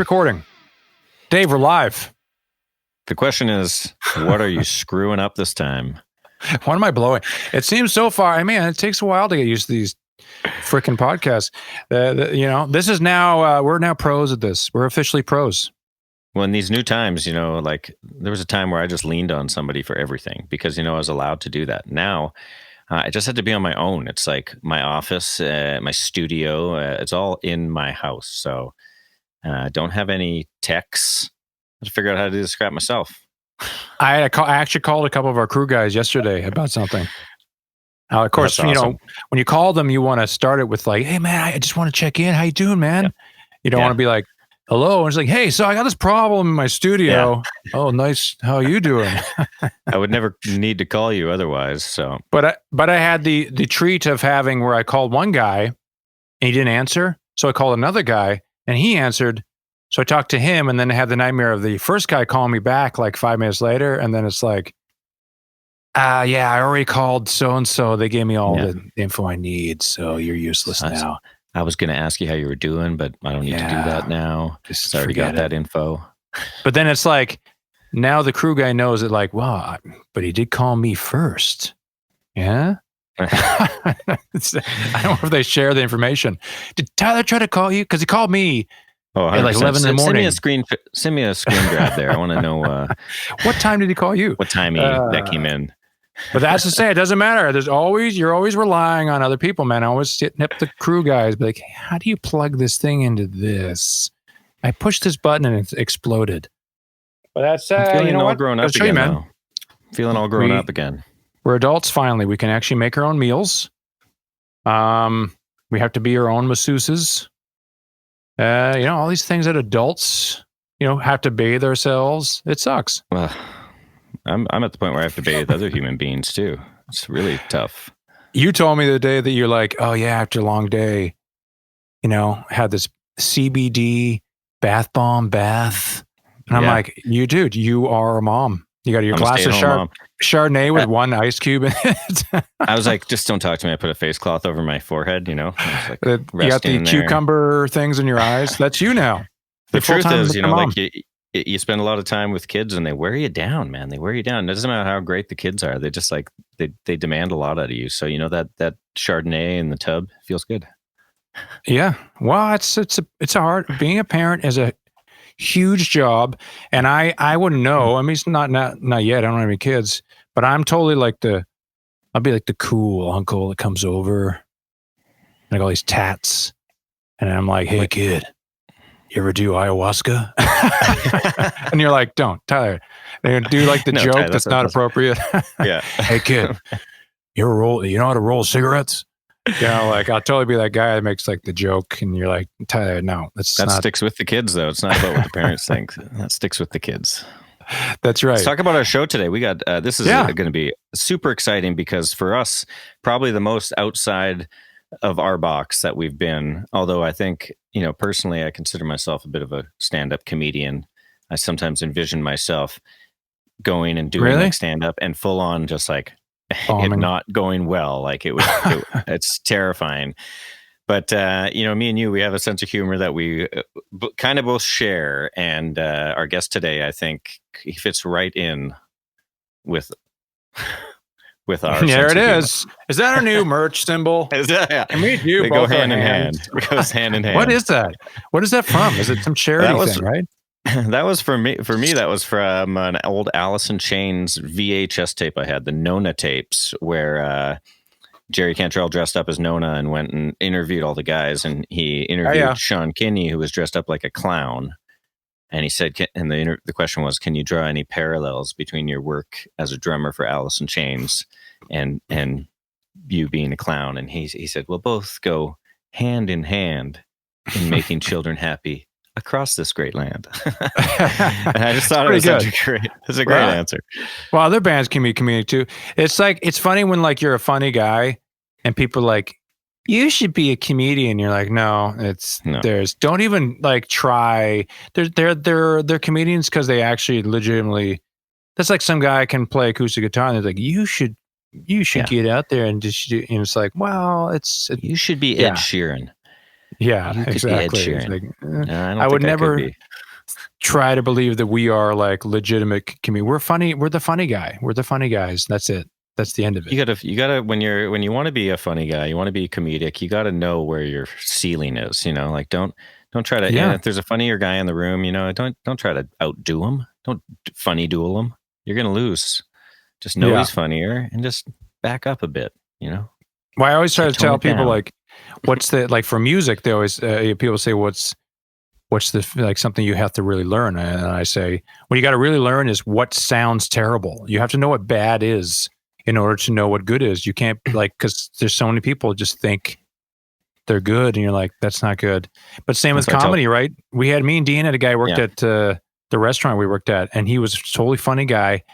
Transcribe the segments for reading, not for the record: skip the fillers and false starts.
recording. Dave, we're live. The question is, what are you screwing up this time? What am I blowing? It seems so far. I mean, it takes a while to get used to these freaking podcasts. This is now, we're now pros at this. We're officially pros. Well, in these new times, like there was a time where I just leaned on somebody for everything because, I was allowed to do that. Now, I just had to be on my own. It's like my office, my studio, it's all in my house. So I don't have any techs. I have to figure out how to do this crap myself. I actually called a couple of our crew guys yesterday about something. Of course, That's awesome. When you call them, you want to start it with like, "Hey, man, I just want to check in. How you doing, man?" Yeah. You don't want to be like, "Hello," and it's like, "Hey, so I got this problem in my studio." Yeah. "Oh, nice. How are you doing?" I would never need to call you otherwise. So, but I had the treat of having where I called one guy and he didn't answer, so I called another guy and he answered. So I talked to him, and then I had the nightmare of the first guy calling me back like 5 minutes later, and then it's like, yeah, I already called so-and-so. They gave me all the info I need, so you're useless now. I was going to ask you how you were doing, but I don't need to do that now. Just I already got that info. But then it's like, now the crew guy knows it like, well, but he did call me first. Yeah? I don't know if they share the information. Did Tyler try to call you? Because he called me. Oh, at like 11 in the morning. Send me a screen grab there. I want to know. What time did he call you? What time that came in? But that's to say, it doesn't matter. You're always relying on other people, man. I always hitting up the crew guys, be like, hey, how do you plug this thing into this? I pushed this button and it exploded. But that's feeling all what? Grown up again, man. Feeling all grown up again. We're adults finally. We can actually make our own meals. We have to be our own masseuses. All these things that adults, have to bathe ourselves. It sucks. Well, I'm at the point where I have to bathe other human beings too. It's really tough. You told me the day that you're like, oh yeah, after a long day, had this CBD bath bomb bath. And I'm like, you are a mom. You got your glass of Chardonnay with one ice cube in it. I was like, just don't talk to me. I put a face cloth over my forehead, You got the cucumber things in your eyes. That's you now. The truth is, like you spend a lot of time with kids and they wear you down, man. They wear you down. It doesn't matter how great the kids are. They just like, they demand a lot out of you. So, that Chardonnay in the tub feels good. Yeah. Well, it's a hard, being a parent is a huge job, and I wouldn't know. I mean, it's not yet. I don't have any kids, but I'm totally like I'll be like the cool uncle that comes over, and I got all these tats, and I'm like, hey kid, you ever do ayahuasca? And you're like, don't, Tyler. They do like the joke Tyler, that's not appropriate. Yeah. Hey kid, you know how to roll cigarettes? Like I'll totally be that guy that makes like the joke, and you're like, Tyler, no, that sticks with the kids though. It's not about what the parents think. That sticks with the kids. That's right. Let's talk about our show today. We got this is going to be super exciting because for us, probably the most outside of our box that we've been. Although I think personally, I consider myself a bit of a stand-up comedian. I sometimes envision myself going and doing like stand-up and full on just like. It not going well, like it's terrifying. But me and you, we have a sense of humor that we kind of both share. And our guest today, I think he fits right in with our. There it is. Is that our new merch symbol? Yeah. And we do. They go hand in hand. It goes hand in hand. What is that? What is that from? Is it some charity thing, right? That was for me. For me, that was from an old Alice in Chains VHS tape I had, the Nona tapes, where Jerry Cantrell dressed up as Nona and went and interviewed all the guys. And he interviewed Sean Kinney, who was dressed up like a clown. And he said, and the question was, can you draw any parallels between your work as a drummer for Alice in Chains and you being a clown? And he said, well, both go hand in hand in making children happy across this great land. And I just thought it was such a great answer. Well, other bands can be comedic too. It's like, it's funny when like you're a funny guy and people like, you should be a comedian. You're like, no, don't even like try. They're comedians because they actually legitimately, that's like some guy can play acoustic guitar and they're like, you should get out there and just, it's like, well, you should be Ed Sheeran. Yeah, You could be Ed exactly. It's Sheeran. like, No, I don't I would think I could never be. try to believe that we are like legitimate comedians. We're funny. We're the funny guy. We're the funny guys. That's it. That's the end of it. You gotta when you want to be a funny guy, you want to be comedic, you gotta know where your ceiling is, like don't try to, and Yeah. if there's a funnier guy in the room, don't try to outdo him. Don't funny duel him. You're gonna lose. Just know he's funnier and just back up a bit, Well, I always try to tell people down. like, what's the, like for music, they always, people say, what's the, like something you have to really learn? And I say, what you got to really learn is what sounds terrible. You have to know what bad is in order to know what good is. You can't like, cause there's so many people just think they're good and you're like, that's not good. But same with comedy, right? We had me and Dean had a guy worked at the restaurant we worked at, and he was a totally funny guy.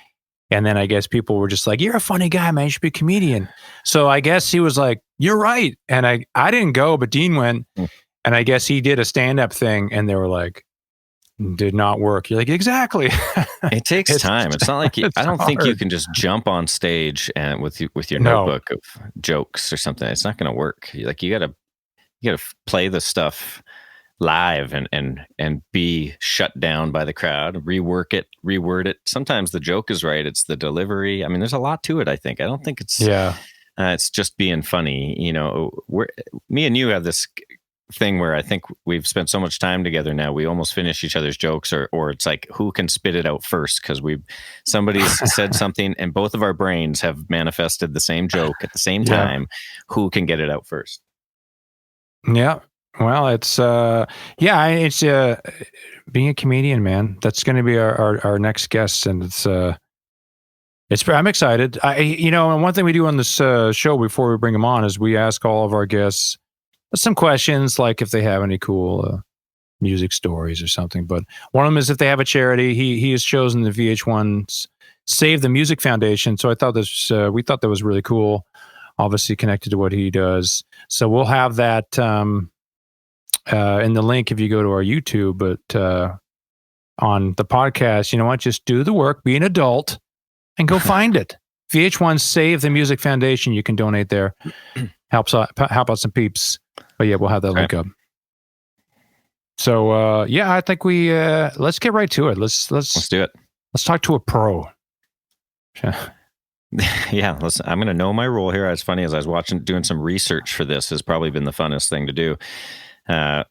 And then I guess people were just like, you're a funny guy, man. You should be a comedian. So I guess he was like, you're right. And I didn't go, but Dean went. And I guess he did a stand-up thing and they were like, did not work. You're like, exactly. It takes time. It's not like I don't think you can just jump on stage and with your notebook of jokes or something. It's not going to work. You gotta play the stuff live and be shut down by the crowd, reword it. Sometimes the joke is right. It's the delivery. I mean, there's a lot to it. I think. I don't think it's it's just being funny. Me and you have this thing where I think we've spent so much time together now, we almost finish each other's jokes, or it's like who can spit it out first, because somebody's said something and both of our brains have manifested the same joke at the same time. Who can get it out first? Yeah. Well, it's it's being a comedian, man. That's going to be our next guest, and I'm excited. And one thing we do on this show before we bring them on is we ask all of our guests some questions, like if they have any cool music stories or something. But one of them is if they have a charity. He has chosen the VH1's Save the Music Foundation. So I thought we thought that was really cool. Obviously connected to what he does. So we'll have that in the link if you go to our YouTube. But on the podcast, you know what? Just do the work, be an adult, and go find it. VH1 Save the Music Foundation. You can donate there. Help out some peeps. But yeah, we'll have that link up. So I think we let's get right to it. Let's do it. Let's talk to a pro. Yeah, I'm going to know my role here. As funny as I was doing some research for this, has probably been the funnest thing to do. But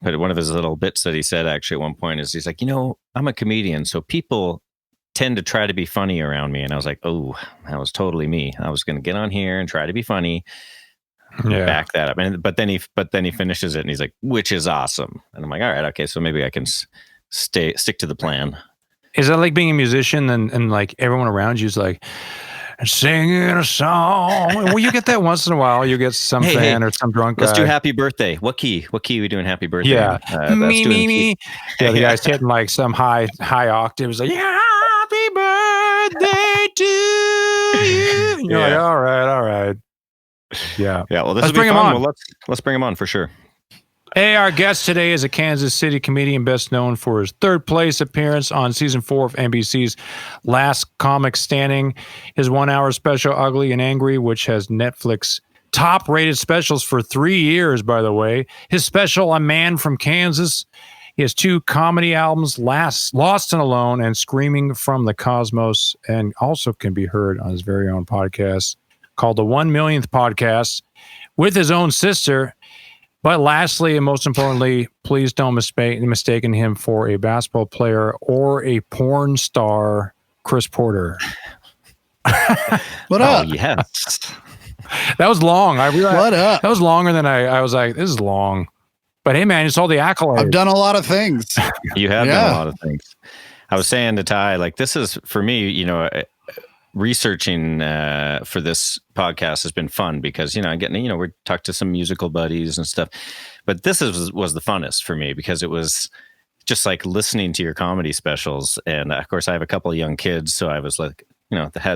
one of his little bits that he said actually at one point is he's like, I'm a comedian, so people tend to try to be funny around me. And I was like, oh, that was totally me. I was going to get on here and try to be funny. Back that up. But then he finishes it and he's like, which is awesome. And I'm like, all right, okay, so maybe I can stick to the plan. Is that like being a musician and like everyone around you is like singing a song? Well, you get that once in a while. You get some fan or some drunk guy. Let's do Happy Birthday. What key are we doing Happy Birthday? Yeah. Me. Yeah, the guy's hitting like some high octaves, like, happy birthday to you. And you're like, all right. Yeah. Well, this will be fun. Well, let's bring him on for sure. Hey, our guest today is a Kansas City comedian best known for his third place appearance on season 4 of NBC's Last Comic Standing, his 1-hour special Ugly and Angry, which has Netflix top rated specials for 3 years, by the way. His special, A Man from Kansas. He has 2 comedy albums, Lost and Alone and Screaming from the Cosmos, and also can be heard on his very own podcast called The 1 Millionth Podcast with his own sister. But lastly, and most importantly, please don't mistaken him for a basketball player or a porn star, Chris Porter. What up? Yes. That was long. I realized what up? That was longer than I was like, this is long. But hey, man, it's all the accolades. I've done a lot of things. You have done a lot of things. I was saying to Ty, like, this is, for me, researching for this podcast has been fun because, we talked to some musical buddies and stuff, but this was the funnest for me because it was just like listening to your comedy specials. And of course I have a couple of young kids, so I was like,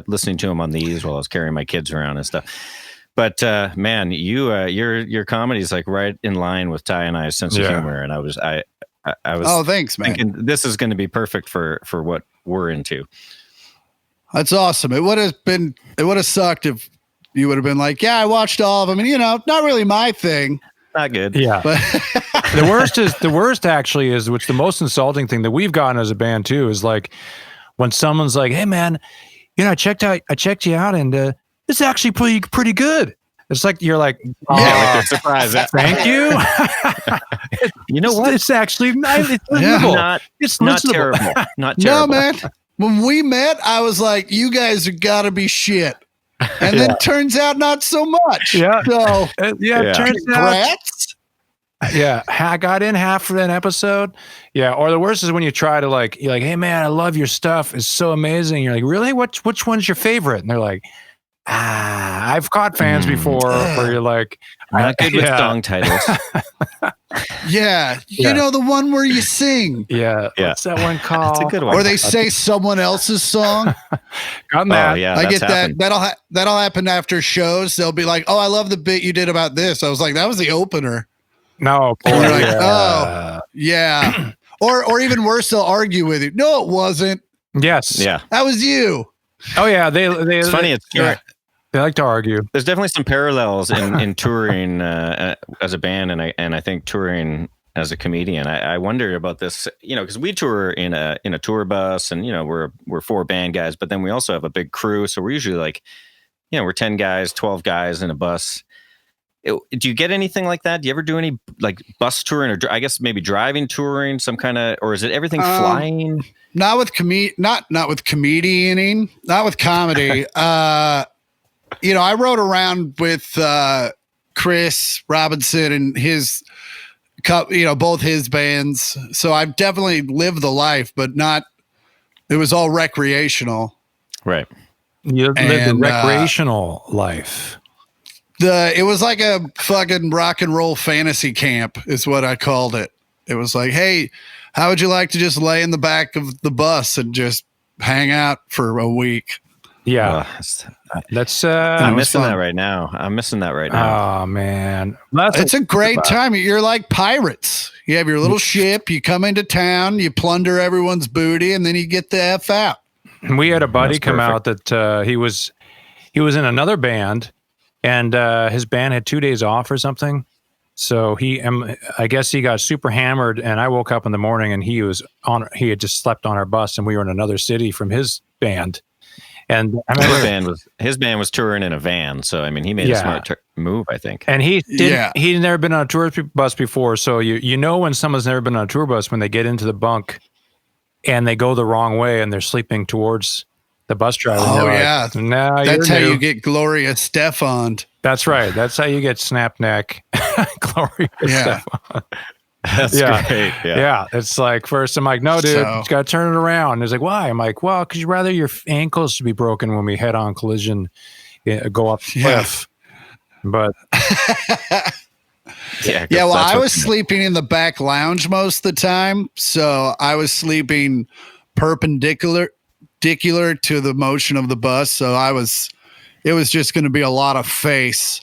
listening to them on these while I was carrying my kids around and stuff. But man, your comedy is like right in line with Ty and I's sense of humor. And I was oh, thanks, man. Thinking this is going to be perfect for what we're into. That's awesome. It would have sucked if you would have been like, yeah, I watched all of them. And, not really my thing. Not good. Yeah. But The worst actually is, which the most insulting thing that we've gotten as a band too, is like when someone's like, "Hey man, I checked you out, and it's actually pretty good." It's like you're like, yeah, like they're surprised. Thank you. You know what? It's actually nice. It's listenable. It's not listenable. terrible. Not no, terrible. man. When we met, I was like, "You guys have got to be shit," and then turns out not so much. Yeah. So It turns out. congrats. Yeah, I got in half of an episode. Yeah, or the worst is when you try to you're like, "Hey man, I love your stuff. It's so amazing." You're like, "Really? Which one's your favorite?" And they're like, I've caught fans before where you're like, not good with song titles. Yeah, you know the one where you sing, Yeah. What's that one called? That's a good one. or they say someone else's song. Got that. Oh, yeah, I that's get happened. that. That'll happen after shows. They'll be like, "Oh, I love the bit you did about this." I was like, "That was the opener." No. And they're like, yeah. "Oh, yeah," or even worse, they'll argue with you. No, it wasn't. Yes. Yeah. That was you. Oh yeah. It's funny. It's They like to argue. There's definitely some parallels in touring as a band, and I think touring as a comedian. I wondered about this, because we tour in a tour bus, and we're 4 band guys, but then we also have a big crew, so we're usually like, we're 10 guys, 12 guys in a bus. Do you get anything like that? Do you ever do any like bus touring, or I guess maybe driving touring, some kind of, or is it everything flying? Not with not with comedianing, not with comedy. I rode around with Chris Robinson and his, both his bands. So I've definitely lived the life, but it was all recreational. Right. You live the recreational life. It was like a fucking rock and roll fantasy camp is what I called it. It was like, "Hey, how would you like to just lay in the back of the bus and just hang out for a week?" Yeah. That's I'm missing that right now. Oh man. It's a great time. You're like pirates. You have your little ship, you come into town, you plunder everyone's booty, and then you get the F out. We had a buddy come out that he was in another band, and his band had 2 days off or something. So I guess he got super hammered, and I woke up in the morning and he had just slept on our bus, and we were in another city from his band. And I remember his band was touring in a van, so I mean he made a smart move, I think. And he'd never been on a tour bus before, so when someone's never been on a tour bus when they get into the bunk and they go the wrong way and they're sleeping towards the bus driver. Oh yeah, that's how you get Gloria Stefan. That's right. That's how you get snap neck. Gloria Stefan. That's great. Yeah. It's like, first I'm like, "No, dude, you got to turn it around." And he's like, "Why?" I'm like, "Well, because you'd rather your ankles should be broken when we head on collision, go up the cliff." But well, I was sleeping in the back lounge most of the time. So I was sleeping perpendicular to the motion of the bus. So it was just going to be a lot of face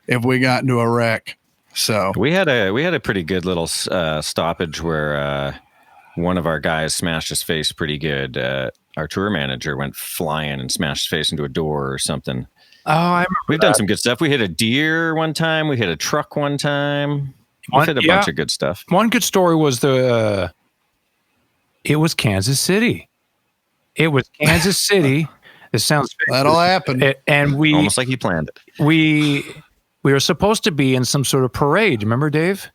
if we got into a wreck. So we had a pretty good little stoppage where one of our guys smashed his face pretty good. Our tour manager went flying and smashed his face into a door or something. Oh, we've done some good stuff. We hit a deer one time. We hit a truck one time. We hit a bunch of good stuff. One good story was it was Kansas City. It was Kansas City. It sounds that'll happen. And we almost like he planned it. We were supposed to be in some sort of parade. Remember, Dave?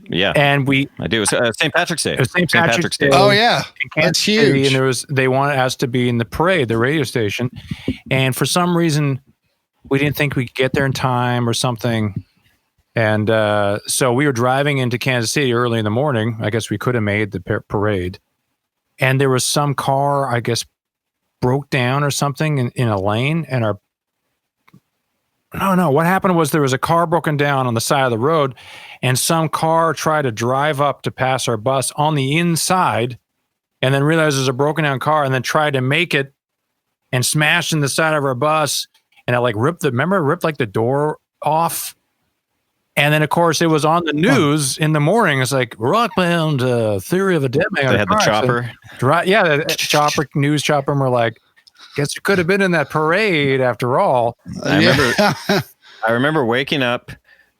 Yeah. And I do. It was St. Patrick's Day. It was St. Patrick's Day. Oh yeah, that's huge. And they wanted us to be in the parade, the radio station, and for some reason, we didn't think we could get there in time or something. And so we were driving into Kansas City early in the morning. I guess we could have made the parade, and there was some car, I guess, broke down or something in a lane, and what happened was there was a car broken down on the side of the road, and some car tried to drive up to pass our bus on the inside, and then realized there's a broken down car, and then tried to make it and smash in the side of our bus, and it ripped the door off. And then, of course, it was on the news in the morning. It's like, rock-bound theory of a dead man. They had the chopper. The news chopper. And we're like, guess you could have been in that parade after all. I remember waking up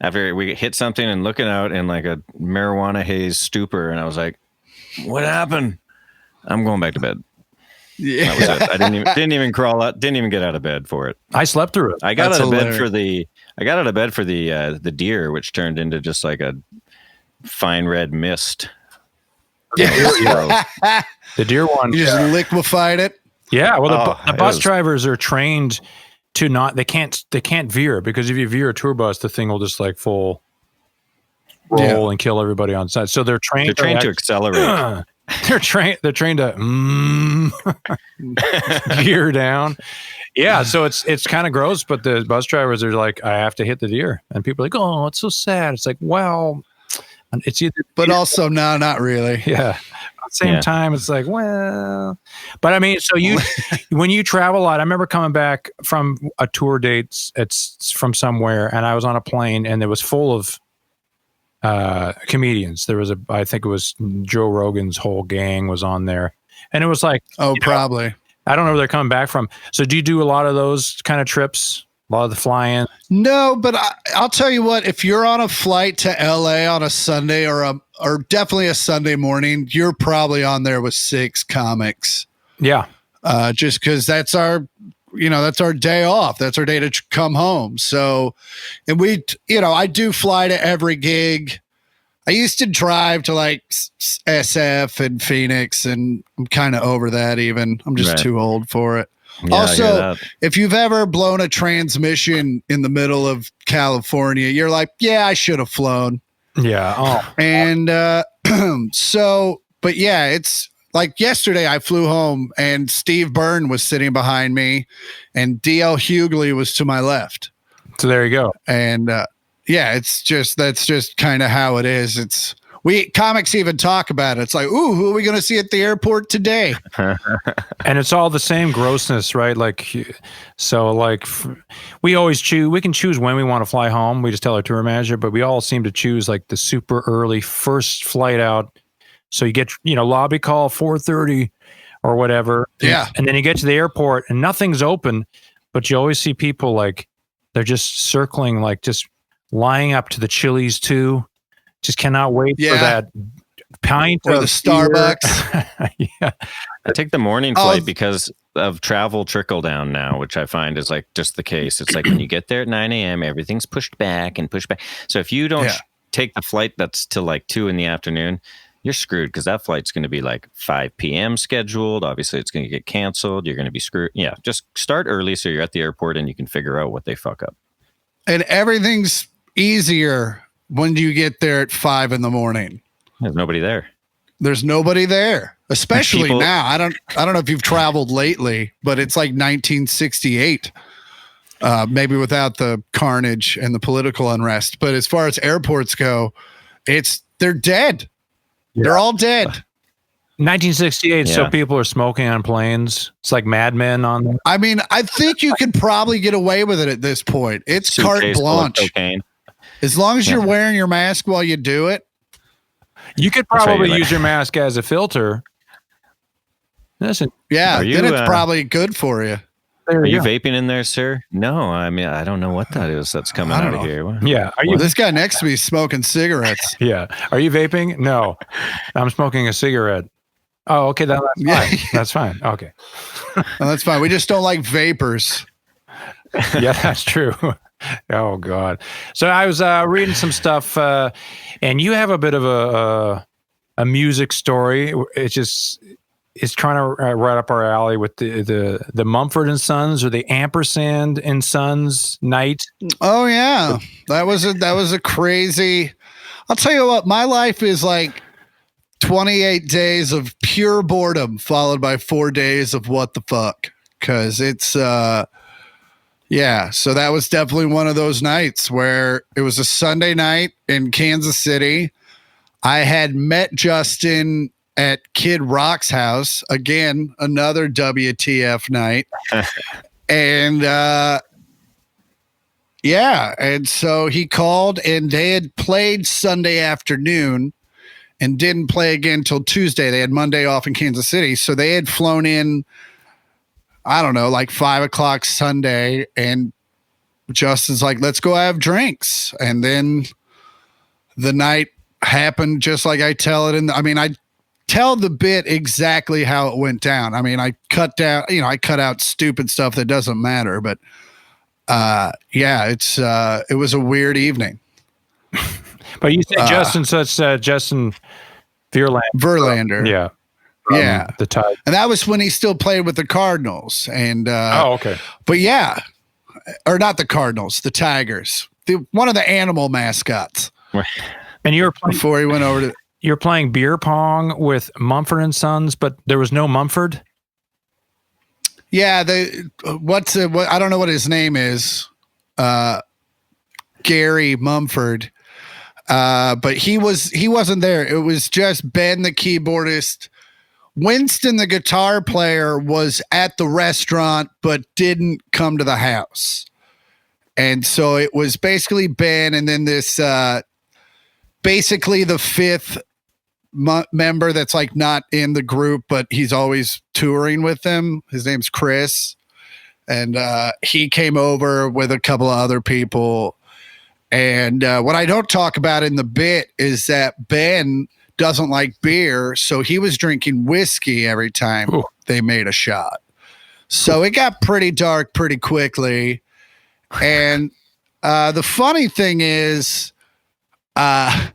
after we hit something and looking out in like a marijuana haze stupor, and I was like, "What happened?" I'm going back to bed. Yeah. That was it. I didn't even crawl out. Didn't even get out of bed for it. I slept through it. I got That's out of bed hilarious. for the. I got out of bed for the deer, which turned into just like a fine red mist. Yeah. The deer one. You just liquefied it. Yeah, well, the it bus was- drivers are trained to not. They can't veer, because if you veer a tour bus, the thing will just like full roll and kill everybody on site. So they're trained. They're trained to accelerate. They're trained to gear down. Yeah, so it's kind of gross, but the bus drivers are like, I have to hit the deer, and people are like, oh, it's so sad. It's like, well, it's either, But also, no, not really. yeah. At the same time, it's like, well, but I mean, so you, when you travel a lot, I remember coming back from a tour date, it's from somewhere, and I was on a plane, and it was full of comedians. There was I think it was Joe Rogan's whole gang was on there, and it was like, Oh, probably. I don't know where they're coming back from. So do you do a lot of those kind of trips? A lot of the fly-in? No, but I'll tell you what, if you're on a flight to LA on a Sunday or definitely a Sunday morning, you're probably on there with 6 comics. Yeah. Just because that's our day off. That's our day to come home. So, and I do fly to every gig. I used to drive to like SF and Phoenix, and I'm kind of over that even. I'm just too old for it. Yeah, also, if you've ever blown a transmission in the middle of California, you're like, yeah, I should have flown. Yeah. Oh. And but yeah, it's like yesterday I flew home and Steve Byrne was sitting behind me and DL Hughley was to my left. So there you go. And that's just kind of how it is. Comics even talk about it. It's like, ooh, who are we going to see at the airport today? And it's all the same grossness, right? Like, so like we can choose when we want to fly home. We just tell our tour manager, but we all seem to choose like the super early first flight out. So you get, lobby call 4:30 or whatever. Yeah. And then you get to the airport and nothing's open, but you always see people like they're just circling, like just lying up to the Chili's too. Just cannot wait for that pint or of the Starbucks. Yeah. I take the morning flight because of travel trickle down now, which I find is like just the case. It's like when you get there at 9 a.m., everything's pushed back. So if you don't take the flight that's till like 2 p.m, you're screwed because that flight's going to be like 5 p.m. scheduled. Obviously, it's going to get canceled. You're going to be screwed. Yeah, just start early so you're at the airport and you can figure out what they fuck up. And everything's easier when you get there at 5 a.m. There's nobody there. There's nobody there, especially now. I don't know if you've traveled lately, but it's like 1968. Maybe without the carnage and the political unrest. But as far as airports go, they're dead. Yeah. They're all dead. 1968, so people are smoking on planes. It's like Mad Men on them. I mean, I think you could probably get away with it at this point. It's carte blanche. As long as you're wearing your mask while you do it. You could probably use your mask as a filter. Listen. Yeah, then it's probably good for you. Are you vaping in there, sir? No, I mean, I don't know what that is that's coming out of here. Yeah. This guy next to me is smoking cigarettes. Yeah. Are you vaping? No. I'm smoking a cigarette. Oh, okay. That's fine. That's fine. Okay. Well, that's fine. We just don't like vapors. Yeah, that's true. Oh, God. So I was reading some stuff, and you have a bit of a music story. It's trying to right up our alley with the Mumford and Sons or the Ampersand and Sons night. Oh yeah, that was a crazy. I'll tell you what, my life is like 28 days of pure boredom followed by 4 days of what the fuck, because it's So that was definitely one of those nights where it was a Sunday night in Kansas City. I had met Justin at Kid Rock's house, again, another WTF night. And and so he called and they had played Sunday afternoon and didn't play again till Tuesday. They had Monday off in Kansas City. So they had flown in, I don't know, like 5 o'clock Sunday, and Justin's like, let's go have drinks. And then the night happened just like I tell it. I tell the bit exactly how it went down. I mean, I cut out stupid stuff that doesn't matter, but it was a weird evening. But you say Justin, so it's Justin Verlander. Yeah. Yeah. The Tigers. And that was when he still played with the Cardinals. And okay. But yeah, or not the Cardinals, the Tigers. One of the animal mascots. And you were playing, before he went over to. You're playing beer pong with Mumford and Sons, but there was no Mumford. Yeah, I don't know what his name is. Gary Mumford. But he wasn't there. It was just Ben, the keyboardist. Winston, the guitar player, was at the restaurant but didn't come to the house. And so it was basically Ben and then this basically the fifth member that's like not in the group, but he's always touring with them. His name's Chris. And he came over with a couple of other people. And what I don't talk about in the bit is that Ben doesn't like beer, so he was drinking whiskey every time they made a shot. So it got pretty dark pretty quickly. And the funny thing is, the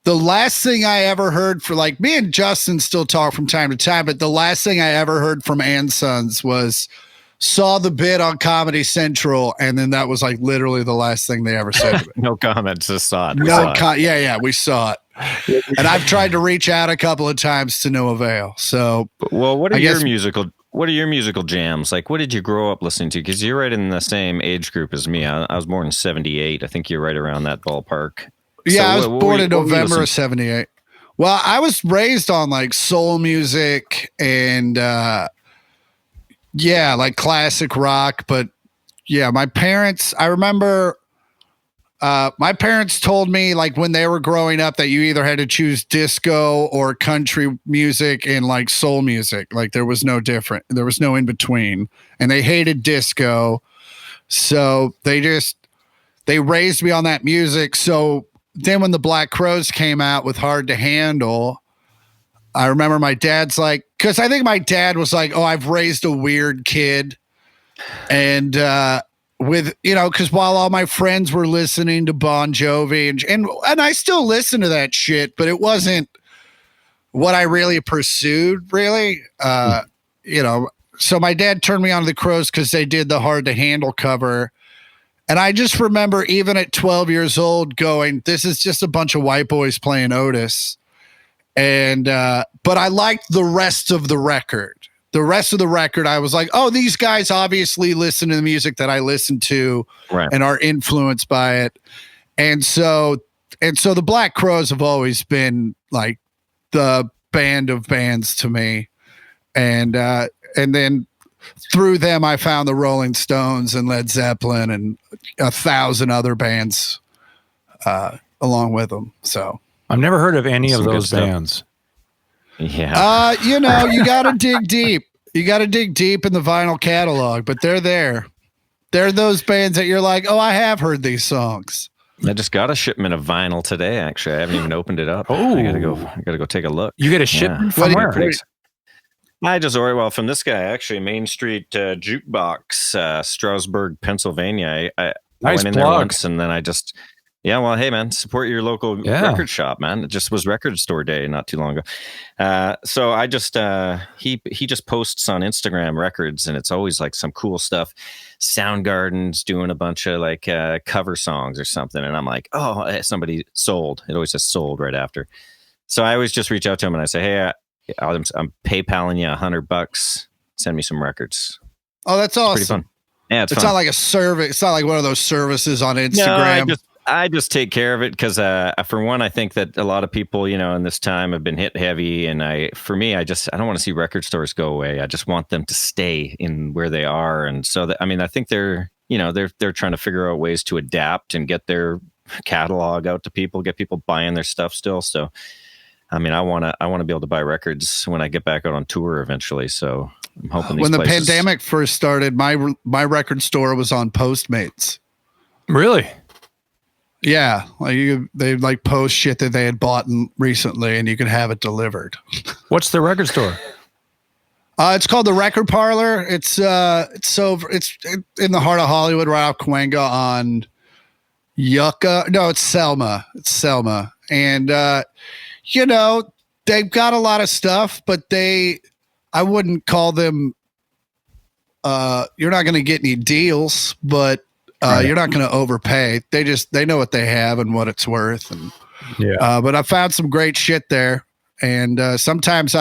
last thing I ever heard for like me and Justin still talk from time to time, but the last thing I ever heard from and Sons was saw the bit on Comedy Central, and then that was like literally the last thing they ever said. No comments, just saw it. We saw it. And I've tried to reach out a couple of times to no avail. So, well, what are your musical jams? Like, what did you grow up listening to? Because you're right in the same age group as me. I was born in 78. I think you're right around that ballpark. Yeah, I was born in November of 78. Well, I was raised on like soul music and like classic rock. But yeah, my parents, I remember my parents told me like when they were growing up that you either had to choose disco or country music and like soul music. Like there was no different. There was no in between. And they hated disco. So they raised me on that music. So then when the Black Crowes came out with Hard to Handle, I remember my dad's like, because I think my dad was like, oh, I've raised a weird kid. And because while all my friends were listening to Bon Jovi and I still listen to that shit, but it wasn't what I really pursued, really. So my dad turned me on to the Crowes because they did the Hard to Handle cover. And I just remember even at 12 years old going, this is just a bunch of white boys playing Otis. And, but I liked the rest of the record. The rest of the record, I was like, oh, these guys obviously listen to the music that I listen to and are influenced by it. And so the Black Crowes have always been like the band of bands to me. And then through them, I found the Rolling Stones and Led Zeppelin and 1,000 other bands along with them. So I've never heard of any of those bands. Yeah. You got to dig deep. You got to dig deep in the vinyl catalog, but they're there. They're those bands that you're like, oh, I have heard these songs. I just got a shipment of vinyl today. Actually, I haven't even opened it up. Oh, I gotta go take a look. You get a shipment from where? I just ordered from this guy, actually, Main Street Jukebox, Strasburg, Pennsylvania. I went in there once, and then I just, hey, man, support your local record shop, man. It just was record store day not too long ago. So I just, he just posts on Instagram records, and it's always like some cool stuff. Soundgarden's doing a bunch of like cover songs or something, and I'm like, oh, somebody sold. It always says sold right after. So I always just reach out to him and I say, hey, I'm PayPaling you $100. Send me some records. Oh, that's awesome. Pretty fun. Yeah, it's fun. Not like a service. It's not like one of those services on Instagram. No, I just take care of it because, for one, I think that a lot of people, in this time have been hit heavy, and I don't want to see record stores go away. I just want them to stay in where they are, and so I think they're trying to figure out ways to adapt and get their catalog out to people, get people buying their stuff still. So, I want to be able to buy records when I get back out on tour eventually. So I'm hoping these When the places- pandemic first started, my record store was on Postmates. Really? Yeah, they like post shit that they had bought recently, and you could have it delivered. What's the record store? It's called the Record Parlor. It's in the heart of Hollywood, right off Cahuenga on Yucca. No, it's Selma. And they've got a lot of stuff, but I wouldn't call them. You're not going to get any deals, but Right. you're not going to overpay. They know what they have and what it's worth. And but I found some great shit there. And sometimes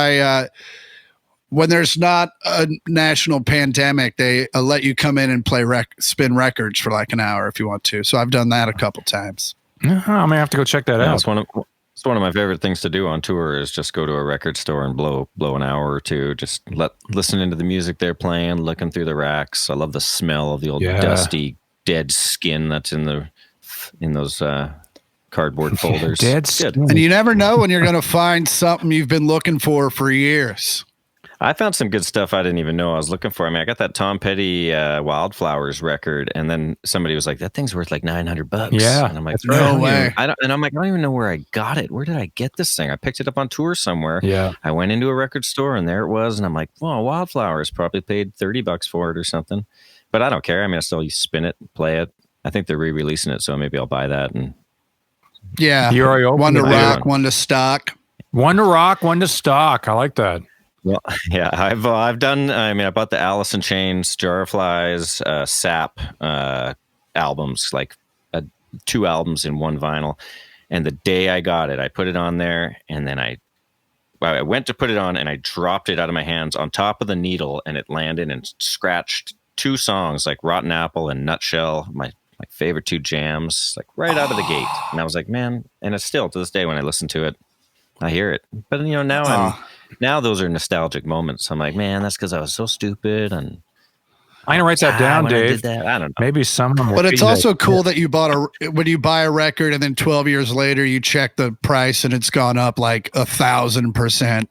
when there's not a national pandemic, they let you come in and play spin records for like an hour if you want to. So I've done that a couple times. I'm gonna have to go check that out. It's one of my favorite things to do on tour is just go to a record store and blow an hour or two. Just listening to the music they're playing, looking through the racks. I love the smell of the old dusty dead skin that's in those cardboard folders. Dead It's good. skin. And you never know when you're going to find something you've been looking for years. I found some good stuff I didn't even know I was looking for. I mean, I got that Tom Petty Wildflowers record, and then somebody was like, "That thing's worth like $900." Yeah, and I'm like, no way. I'm like, I don't even know where I got it. Where did I get this thing? I picked it up on tour somewhere. Yeah. I went into a record store, and there it was, and I'm like, "Well, Wildflowers probably paid $30 for it or something." But I don't care. I mean, I still spin it, play it. I think they're re-releasing it, so maybe I'll buy that. And Yeah. You already opened one to it. rock, one to stock. One to rock, one to stock. I like that. well, yeah, I've done. I mean, I bought the Alice in Chains, Jar of Flies, Sap albums, like 2 albums in one vinyl. And the day I got it, I put it on there, and then I went to put it on, and I dropped it out of my hands on top of the needle, and it landed and scratched 2 songs like Rotten Apple and Nutshell, my favorite 2 jams, like right out of the gate. And I was like, man, and it's still to this day when I listen to it, I hear it. But now those are nostalgic moments. I'm like, man, that's because I was so stupid. And I'm gonna write that down, when I Dave. did that, I don't know. Maybe some of them. But it's also cool that you when you buy a record and then 12 years later you check the price and it's gone up like 1,000%.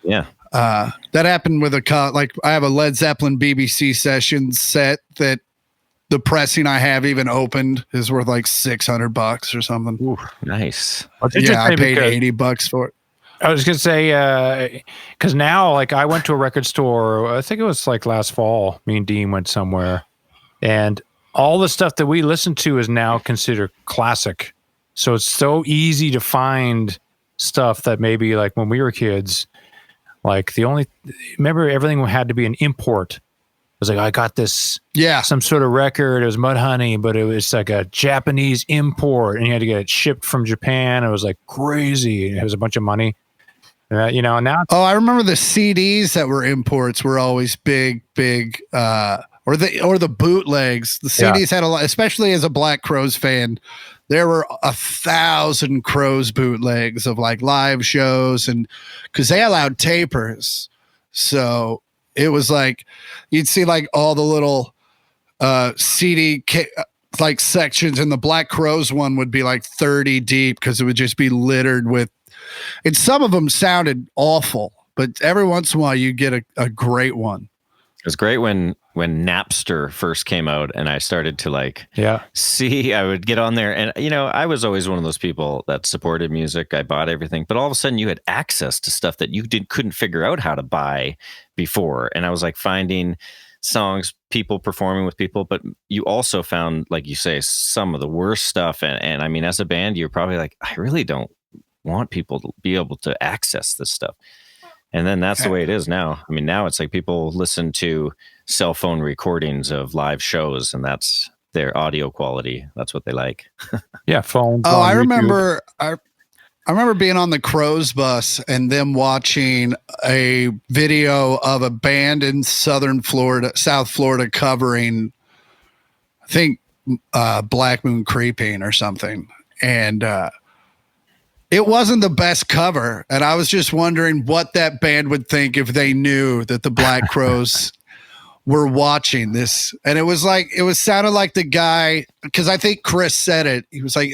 Yeah. That happened with like I have a Led Zeppelin BBC session set that the pressing I have even opened is worth like $600 or something. Ooh, nice. Yeah, I paid $80 for it. I was gonna say because now, like, I went to a record store. I think it was like last fall. Me and Dean went somewhere, and all the stuff that we listen to is now considered classic. So it's so easy to find stuff that maybe like when we were kids, like remember everything had to be an import. It was like, I got this, some sort of record. It was Mudhoney, but it was like a Japanese import, and you had to get it shipped from Japan. It was like crazy. It was a bunch of money. Now. Oh, I remember the CDs that were imports were always big, or the bootlegs. The CDs had a lot, especially as a Black Crowes fan. There were 1,000 Crowes bootlegs of like live shows, and because they allowed tapers, so it was like you'd see like all the little CD like sections, and the Black Crowes one would be like 30 deep because it would just be littered with. And some of them sounded awful, but every once in a while you get a great one. It was great when Napster first came out, and I started to see. I would get on there, and I was always one of those people that supported music. I bought everything, but all of a sudden you had access to stuff that you couldn't figure out how to buy before. And I was like finding songs, people performing with people, but you also found, like you say, some of the worst stuff. And I mean, as a band, you're probably like, I really don't want people to be able to access this stuff. And then that's the way it is now. I mean, now it's like people listen to cell phone recordings of live shows, and that's their audio quality. That's what they like. Yeah, phone. Oh, I remember. I remember being on the Crowes bus and them watching a video of a band in South Florida, covering, I think, Black Moon Creeping or something, and it wasn't the best cover, and I was just wondering what that band would think if they knew that the Black Crowes were watching this. And it sounded like the guy, because I think Chris said it. He was like,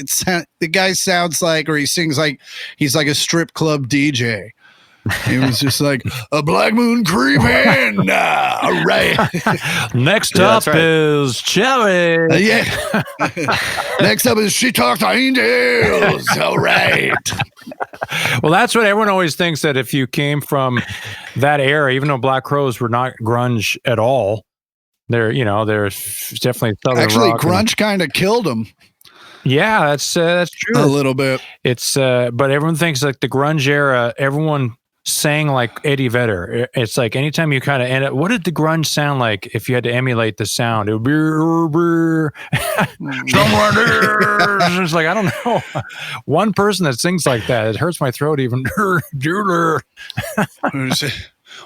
the guy sounds like, or he sings like he's like a strip club DJ. He was just like a black moon creeping. All right. Next Yeah, up that's right. is Cherry. Yeah. Next up is She Talks to Angels. All right. Well, that's what everyone always thinks, that if you came from that era, even though Black Crowes were not grunge at all, they're definitely Southern Actually, rock and- grunge kind of killed him yeah, that's true. a little bit. It's but everyone thinks like the grunge era, everyone sang like Eddie Vedder. It's like anytime you kind of end it, what did the grunge sound like if you had to emulate the sound? It would be someone it's like, I don't know. One person that sings like that, it hurts my throat even.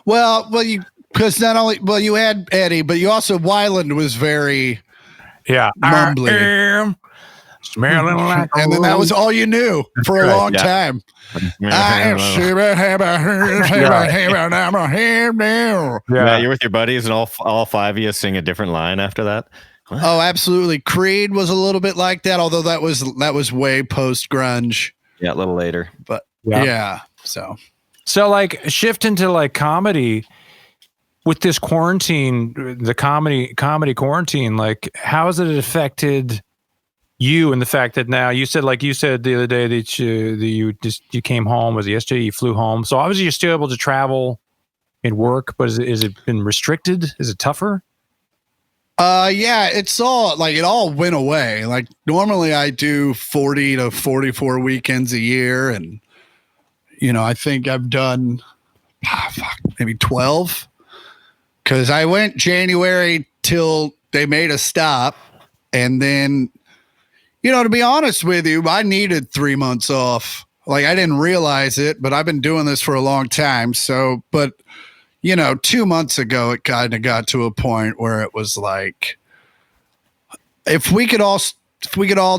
Well, you because not only you had Eddie, but you also Weiland was very Yeah. mumbly. I am smelling like a and then that rose. was all you knew for a Right, long yeah. time. Yeah, Yeah. you're with your buddies, and all five of you sing a different line after that. Oh, absolutely. Creed was a little bit like that, although that was way post grunge. Yeah, a little later. But Yeah. yeah, so like shift into like comedy with this quarantine, the comedy quarantine, like how has it affected you and the fact that now you said the other day that you came home, was it yesterday? You flew home. So obviously you're still able to travel and work, but is it been restricted? Is it tougher? yeah, it's all like it all went away. Like normally I do 40 to 44 weekends a year, and I think I've done maybe 12 because I went January till they made a stop, and then to be honest with you, I needed 3 months off. Like I didn't realize it, but I've been doing this for a long time. So, but 2 months ago, it kind of got to a point where it was like, if we could all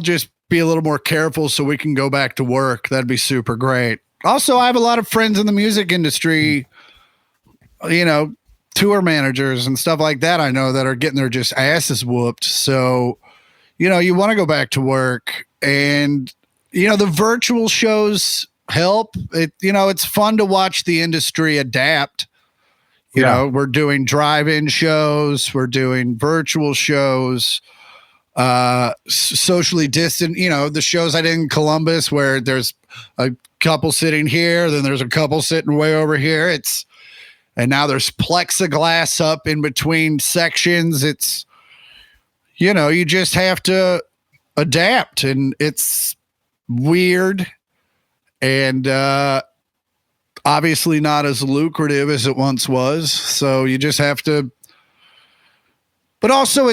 just be a little more careful so we can go back to work, that'd be super great. Also, I have a lot of friends in the music industry, tour managers and stuff like that. I know that are getting their just asses whooped. So, you want to go back to work, and, the virtual shows help. It's fun to watch the industry adapt. We're doing drive-in shows, we're doing virtual shows, socially distant, the shows I did in Columbus where there's a couple sitting here, then there's a couple sitting way over here. And now there's plexiglass up in between sections. It's, you just have to adapt, and it's weird and obviously not as lucrative as it once was. So you just have to, but also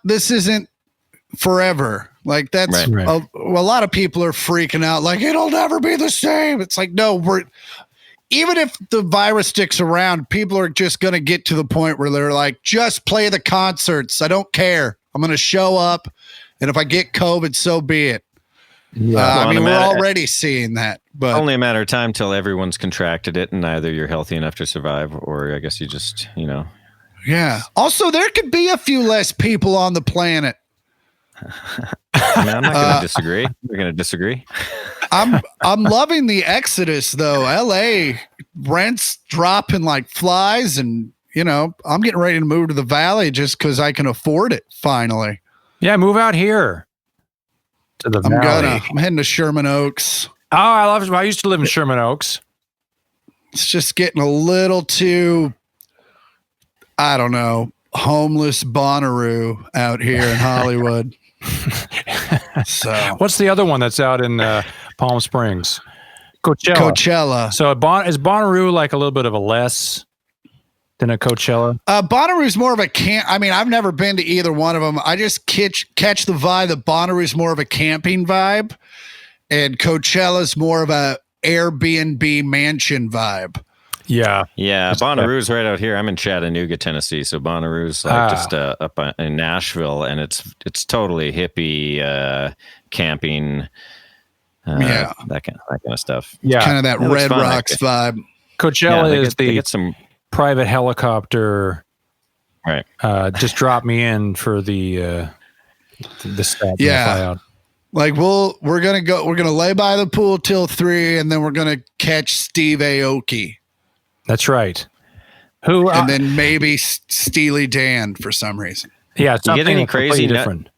this isn't forever. Like that's Right. a lot of people are freaking out like it'll never be the same. It's like, no, even if the virus sticks around, people are just going to get to the point where they're like, just play the concerts. I don't care. I'm going to show up. And if I get COVID, so be it. Yeah. We're already seeing that, but Only a matter of time till everyone's contracted it, and either you're healthy enough to survive, or I guess you just, yeah. Also, there could be a few less people on the planet. I mean, I'm not going to disagree. We're going to disagree. I'm loving the exodus though. LA rents dropping like flies, and I'm getting ready to move to the valley just because I can afford it finally. Yeah, move out here to the valley. I'm heading to Sherman Oaks. Oh, I love it. I used to live in Sherman Oaks. It's just getting a little too, I don't know, homeless Bonnaroo out here in Hollywood. So What's the other one that's out in Palm Springs? Coachella. So is Bonnaroo like a little bit of a less than a Coachella? Bonnaroo's more of a camp. I mean, I've never been to either one of them. I just catch the vibe that Bonnaroo's more of a camping vibe, and Coachella's more of a Airbnb mansion vibe. Yeah. Yeah, Bonnaroo's right out here. I'm in Chattanooga, Tennessee, so Bonnaroo's like just up in Nashville, and it's totally hippie camping. Yeah, that kind of stuff. Yeah. Kind of that It looks Red fun, Rocks vibe. Coachella is they the get some private helicopter. right. Just drop me in for the step. Yeah. Fly out. Like we're gonna lay by the pool till 3, and then we're gonna catch Steve Aoki That's right. Who and then maybe Steely Dan for some reason. Yeah, You get any something crazy completely different.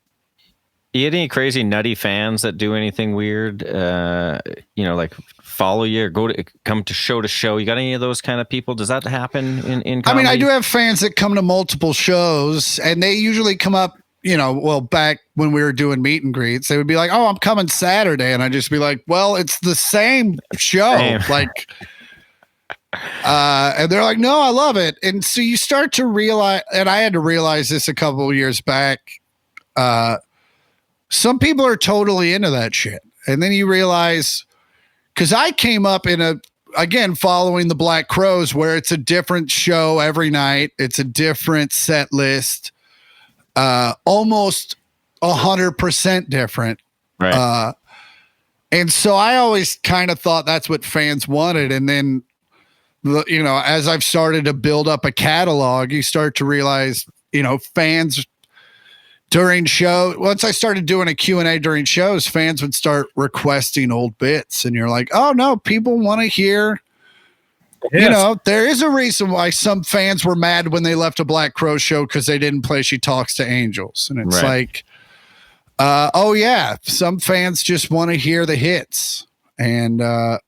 You get any crazy nutty fans that do anything weird? Like follow you or come to show. You got any of those kind of people? Does that happen in comedy? I mean, I do have fans that come to multiple shows, and they usually come up. Back when we were doing meet and greets, they would be like, "Oh, I'm coming Saturday," and I'd just be like, "Well, it's the same show." Like, and they're like, "No, I love it." And so you start to realize, and I had to realize this a couple of years back. Some people are totally into that shit. And then you realize, because I came up again, following the Black Crowes, where it's a different show every night. It's a different set list, almost 100% different. Right. And so I always kind of thought that's what fans wanted. And then, as I've started to build up a catalog, you start to realize, fans during show, once I started doing a Q&A during shows, fans would start requesting old bits. And you're like, oh no, people want to hear, there is a reason why some fans were mad when they left a Black Crow show because they didn't play She Talks to Angels. And it's like, oh yeah, some fans just want to hear the hits. And then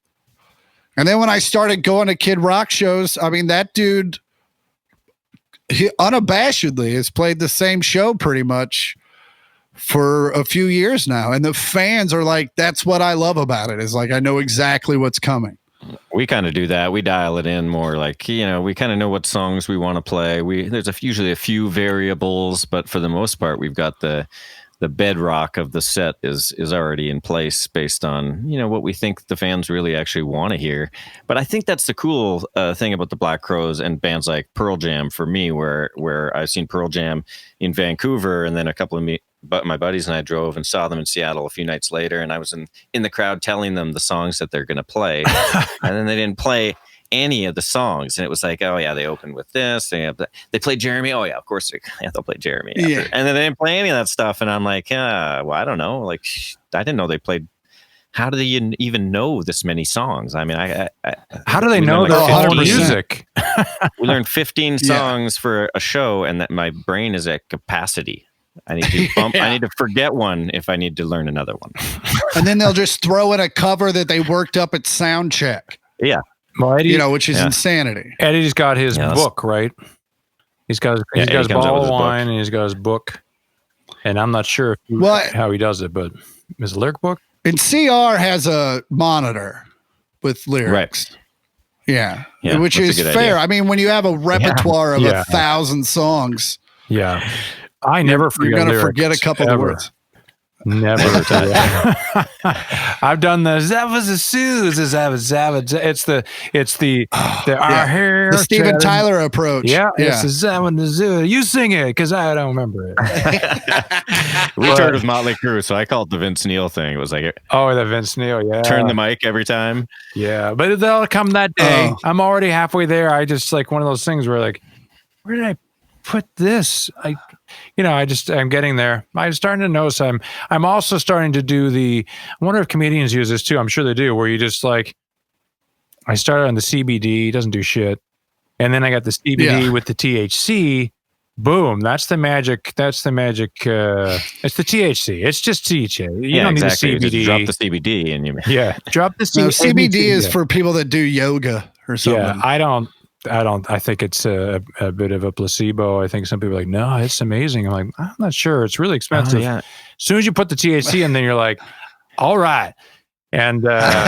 when I started going to Kid Rock shows, I mean, that dude, he unabashedly has played the same show pretty much for a few years now. And the fans are like, that's what I love about it, is like, I know exactly what's coming. We kind of do that. We dial it in more like, we kind of know what songs we want to play. There's usually a few variables, but for the most part, we've got the bedrock of the set is already in place based on, what we think the fans really actually want to hear. But I think that's the cool thing about the Black Crowes and bands like Pearl Jam for me, where I've seen Pearl Jam in Vancouver, and then a couple of my buddies and I drove and saw them in Seattle a few nights later, and I was in the crowd telling them the songs that they're going to play, and then they didn't play any of the songs, and it was like, oh yeah, they opened with this, they played Jeremy, oh yeah, of course they'll play Jeremy after. Yeah. And then they didn't play any of that stuff, and I'm like, well, I don't know, like, I didn't know they played. How do they even know this many songs? I mean, how do they know their own music? We learned 15 songs for a show, and that my brain is at capacity. I need to bump. I need to forget one if I need to learn another one. And then they'll just throw in a cover that they worked up at sound check. Yeah. Well, Eddie, which is insanity. Eddie's got his book, right? He's got his bottle of wine, and he's got his book. And I'm not sure how he does it, but his lyric book. And CR has a monitor with lyrics. Right. Yeah, which is fair. Idea. I mean, when you have a repertoire of 1,000 songs. Yeah. I never forget. You're going to forget a couple of words. Never. I've done the it's the our hair. The Steven Tyler approach. Yeah. It's the you sing it because I don't remember it. We toured with Motley Crue, so I called the Vince Neil thing. It was like, the Vince Neil, turn the mic every time. Yeah, but they'll come that day. I'm already halfway there. I just like one of those things where like, where did I put this? I'm getting there. I'm starting to notice I'm also starting to do I wonder if comedians use this too. I'm sure they do, where you just like, I started on the CBD, doesn't do shit. And then I got the CBD with the THC. Boom. That's the magic. It's the THC. It's just THC. You don't exactly. need the CBD. You just drop the CBD and drop the CBD. No, CBD is for people that do yoga or something. Yeah, I think it's a bit of a placebo. I think some people are like, no, it's amazing. I'm like, I'm not sure. It's really expensive. As soon as you put the THC in, then you're like, all right. And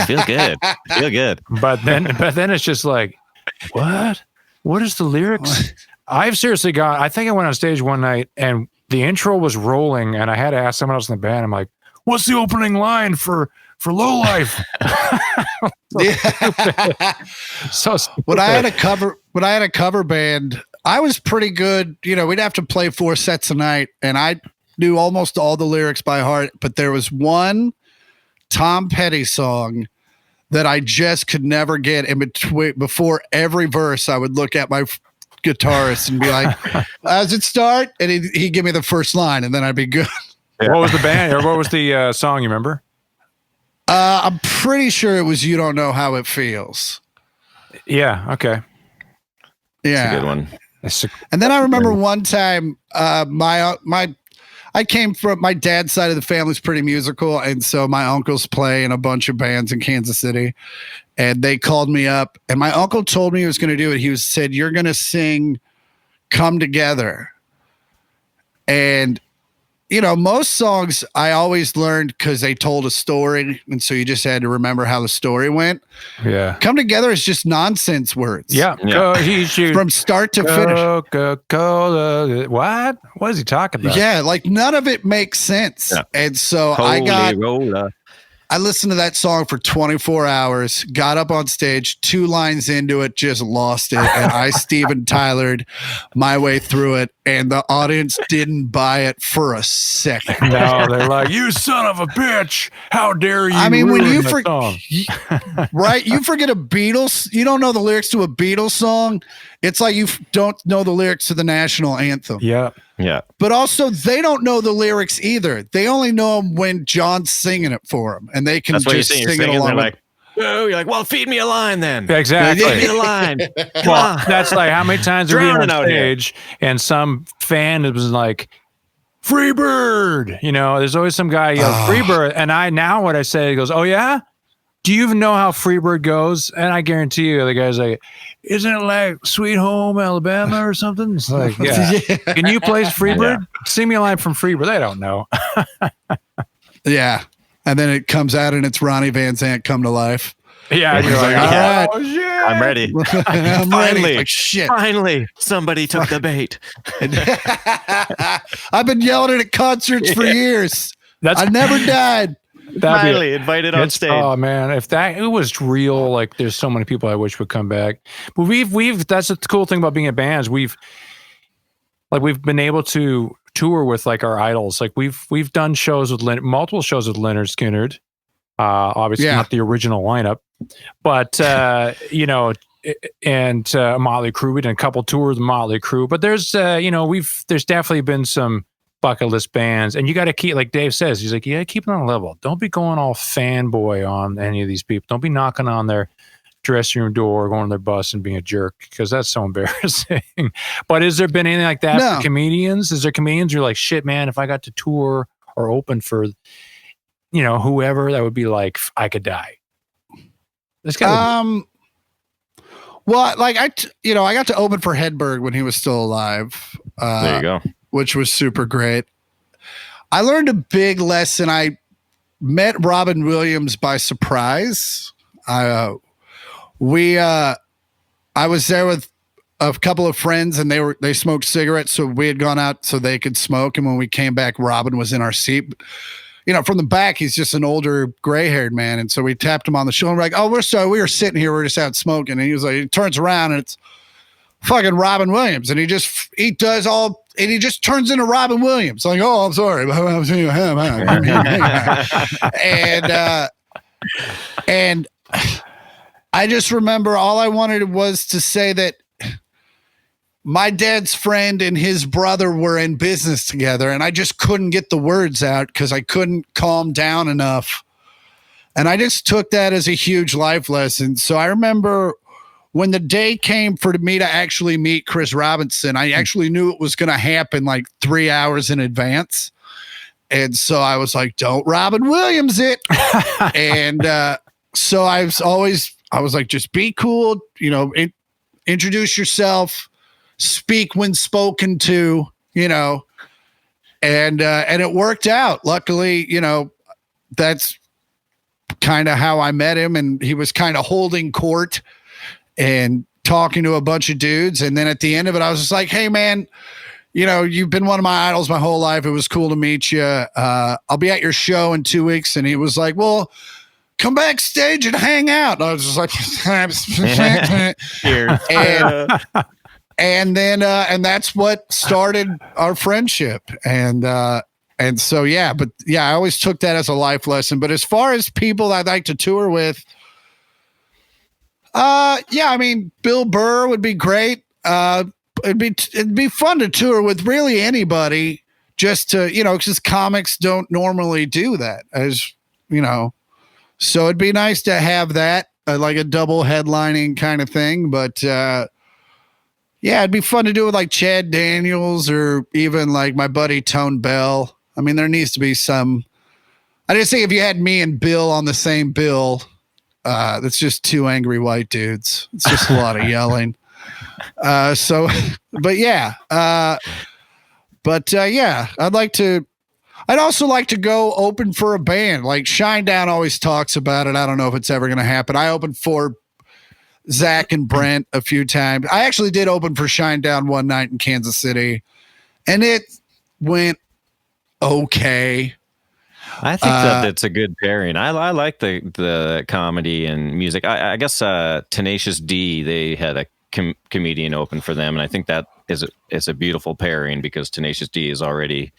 feel good. But then it's just like, what? What is the lyrics? I've seriously I think I went on stage one night and the intro was rolling and I had to ask someone else in the band. I'm like, what's the opening line for Low Life? So stupid. When I had a cover band, I was pretty good. We'd have to play 4 sets a night, and I knew almost all the lyrics by heart. But there was one Tom Petty song that I just could never get in between. Before every verse, I would look at my guitarist and be like, "How's it start?" And he'd give me the first line, and then I'd be good. What was the band, or what was the song? You remember? I'm pretty sure it was "You Don't Know How It Feels." Yeah. Okay. Yeah. a good one. And then I remember one time, I came from my dad's side of the family's pretty musical, and so my uncles play in a bunch of bands in Kansas City, and they called me up, and my uncle told me he was going to do it. He said, "You're going to sing Come Together," and most songs I always learned because they told a story, and so you just had to remember how the story went. Yeah. Come Together is just nonsense words. Yeah. From start to finish. Coca-Cola. What? What is he talking about? Yeah, like none of it makes sense. Yeah. And so I listened to that song for 24 hours, got up on stage, 2 lines into it, just lost it. And I Steven Tylered my way through it. And the audience didn't buy it for a second. No, they're like, "You son of a bitch. How dare you?" I mean, when you song. right, you forget a Beatles, you don't know the lyrics to a Beatles song. It's like you don't know the lyrics to the national anthem. Yeah. Yeah. But also, they don't know the lyrics either. They only know them when John's singing it for them, and they can That's what just you're sing it singing. along. They're like, oh, you're like, well, feed me a line then. Exactly. Feed me a line. Well, that's like how many times are we on Drowning out here. stage and some fan was like, "Free Bird." There's always some guy yells, "Free Bird." And what I say, he goes, "Oh, yeah? Do you even know how Free Bird goes?" And I guarantee you, the guy's like, "Isn't it like Sweet Home Alabama or something?" It's like, yeah. Can you play Free Bird? Yeah. Sing me a line from Free Bird. They don't know. Yeah. And then it comes out and it's Ronnie Van Zant come to life. Yeah. You're like, all right. "Oh, shit. I'm ready. I'm Finally. ready. Like, shit. Finally, somebody took the bait. I've been yelling it at concerts for years. I never died. Finally invited on stage. Oh man, if it was real, like there's so many people I wish would come back. But we've that's the cool thing about being in bands. We've been able to tour with like our idols. Like we've done shows with multiple shows with Leonard Skinner. Obviously not the original lineup, but and Motley Crue. We did a couple tours with Motley Crue. But there's there's definitely been some bucket list bands, and you got to keep, like Dave says, he's like, keep it on a level. Don't be going all fanboy on any of these people. Don't be knocking on their dressing room door, going to their bus and being a jerk, because that's so embarrassing. But has there been anything like that for comedians? Is there comedians who are like, shit, man, if I got to tour or open for, whoever, that would be like, I could die? It's kind of well, like I got to open for Hedberg when he was still alive. There you go. Which was super great. I learned a big lesson. I met Robin Williams by surprise. I was there with a couple of friends, and they smoked cigarettes, so we had gone out so they could smoke. And when we came back, Robin was in our seat. From the back, he's just an older, gray-haired man. And so we tapped him on the shoulder. And we're like, "Oh, we're sorry. We were sitting here. We're just out smoking." And he was like, he turns around and it's fucking Robin Williams, and he just turns into Robin Williams. Like, "Oh, I'm sorry." And I just remember all I wanted was to say that my dad's friend and his brother were in business together, and I just couldn't get the words out because I couldn't calm down enough. And I just took that as a huge life lesson. So I remember when the day came for me to actually meet Chris Robinson, I actually knew it was going to happen like 3 hours in advance. And so I was like, "Don't Robin Williams it." And so I was like, just be cool, introduce yourself, speak when spoken to, and it worked out. Luckily, that's kind of how I met him. And he was kind of holding court and talking to a bunch of dudes. And then at the end of it, I was just like, "Hey man, you've been one of my idols my whole life. It was cool to meet you. I'll be at your show in 2 weeks." And he was like, "Well, come backstage and hang out." And I was just like, and that's what started our friendship. And so, I always took that as a life lesson. But as far as people I'd like to tour with, I mean, Bill Burr would be great. It'd be fun to tour with really anybody, just to, because comics don't normally do that, so it'd be nice to have that, like a double headlining kind of thing. But, Yeah, it'd be fun to do with like Chad Daniels or even like my buddy Tone Bell. I mean, there needs to be some. I just think if you had me and Bill on the same bill, that's just two angry white dudes. It's just a lot of yelling. But yeah, yeah, I'd also like to go open for a band. Like Shinedown always talks about it. I don't know if it's ever going to happen. I opened for Zach and Brent a few times. I actually did open for Shinedown one night in Kansas City, and it went okay. I think that's a good pairing. I like the comedy and music. I guess Tenacious D, they had a comedian open for them, and I think that is a beautiful pairing because Tenacious D is already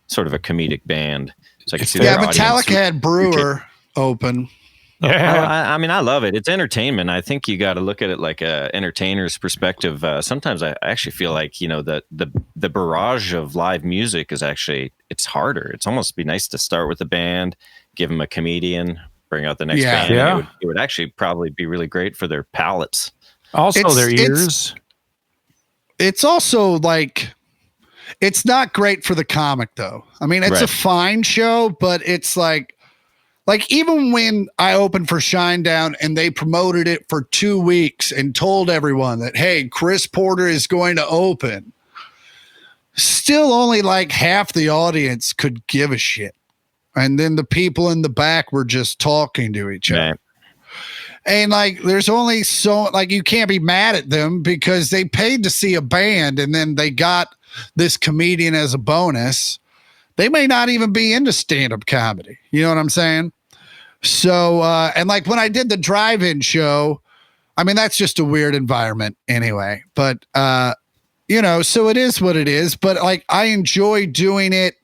sort of a comedic band. So I can see Metallica had Brewer open. Yeah. I mean, I love it. It's entertainment. I think you got to look at it like a entertainer's perspective. Sometimes I actually feel like, the barrage of live music is actually, it's harder. It's almost be nice to start with a band, give them a comedian, bring out the next band. Yeah. It would actually probably be really great for their palates. Also their ears. It's also like, it's not great for the comic though. I mean, it's a fine show, but it's like even when I opened for Shinedown and they promoted it for 2 weeks and told everyone that, hey, Chris Porter is going to open, still only like half the audience could give a shit. And then the people in the back were just talking to each other. And like, there's only you can't be mad at them because they paid to see a band and then they got this comedian as a bonus. They may not even be into stand-up comedy. You know what I'm saying? So, and like when I did the drive-in show, I mean, that's just a weird environment anyway, but, so it is what it is, but like, I enjoy doing it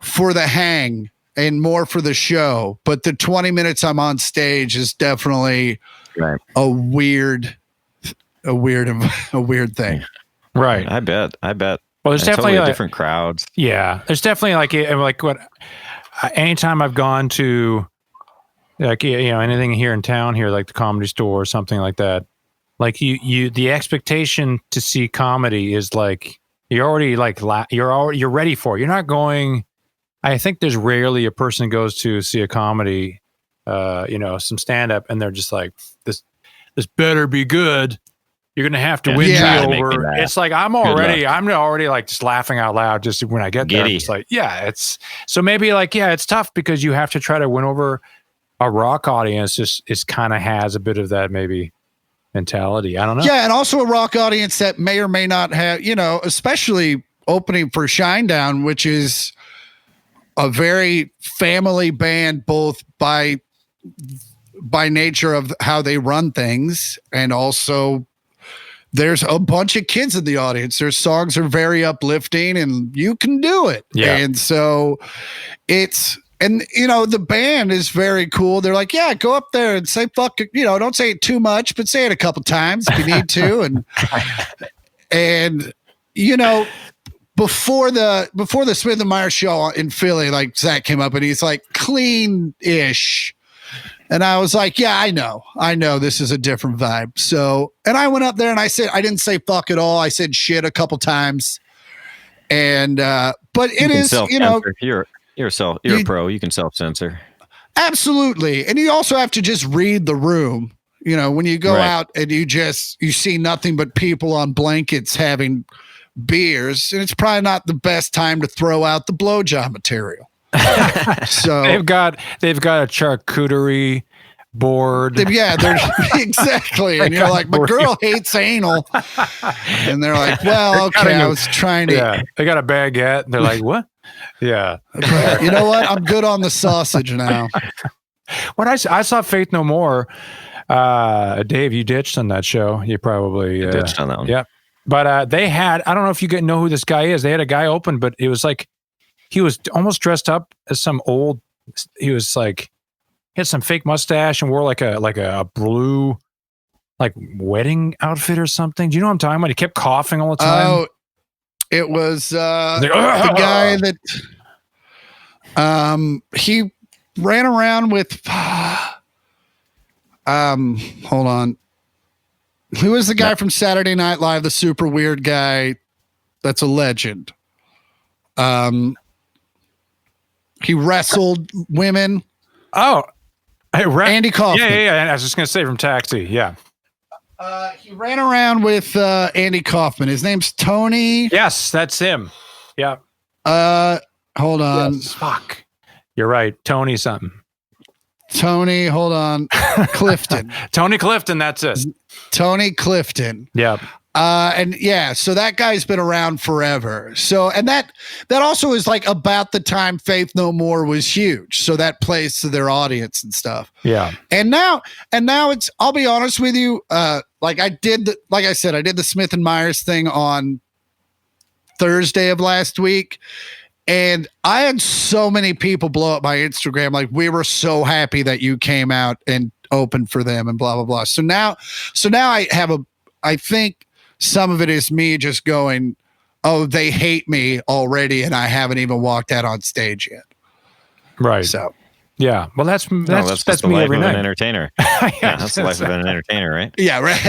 for the hang and more for the show, but the 20 minutes I'm on stage is definitely a weird thing. Right. I bet. Well, there's definitely totally different crowds. Yeah. There's definitely anytime I've gone to anything here in town here, like the Comedy Store or something like that, like the expectation to see comedy is like, you're already like, you're ready for it. You're not going, I think there's rarely a person goes to see a comedy, some stand up and they're just like, this better be good. You're gonna have to win me over. It's like I'm already like just laughing out loud just when I get there. It's like, it's so maybe like, it's tough because you have to try to win over a rock audience. It's kind of has a bit of that maybe mentality. I don't know. Yeah, and also a rock audience that may or may not have, especially opening for Shinedown, which is a very family band, both by nature of how they run things and also. There's a bunch of kids in the audience. Their songs are very uplifting and you can do it. Yeah. And so the band is very cool. They're like, yeah, go up there and say, fuck it. Don't say it too much, but say it a couple times if you need to. And before the Smith and Meyer show in Philly, like Zach came up and he's like clean-ish. And I was like, yeah, I know this is a different vibe. So, and I went up there and I didn't say fuck at all. I said shit a couple times. And, but it is, you're a pro. You can self-censor. Absolutely. And you also have to just read the room. When you go out and you see nothing but people on blankets having beers, and it's probably not the best time to throw out the blowjob material. So they've got a charcuterie board. Yeah, they're exactly. And you're like, my girl hates anal. And they're like, well, okay, I was trying to. Yeah, they got a baguette. And they're like, what? Yeah. But you know what? I'm good on the sausage now. When I saw Faith No More, Dave, you ditched on that show. You probably ditched on that one. Yeah. But they had, I don't know if you know who this guy is. They had a guy open, but it was like, he was almost dressed up as he had some fake mustache and wore like a blue, like wedding outfit or something. Do you know what I'm talking about? He kept coughing all the time. Oh, it was the guy that he ran around with, hold on. Who is the guy from Saturday Night Live, the super weird guy that's a legend? He wrestled women. Oh, Andy Kaufman. Yeah. I was just going to say from Taxi. Yeah. He ran around with Andy Kaufman. His name's Tony. Yes, that's him. Yeah. Hold on. Yes, fuck. You're right. Tony something. Tony, hold on. Clifton. Tony Clifton, that's it. Tony Clifton. Yeah. And yeah, so that guy's been around forever. So, and that also is like about the time Faith No More was huge. So that plays to their audience and stuff. Yeah. And now it's, I'll be honest with you. Like I did the Smith and Myers thing on Thursday of last week. And I had so many people blow up my Instagram. Like, we were so happy that you came out and opened for them and blah, blah, blah. So now I think some of it is me just going, oh, they hate me already. And I haven't even walked out on stage yet. Right. So, yeah. Well, that's the me life every of night. an entertainer. Yeah, that's the life of an entertainer, right? yeah, right.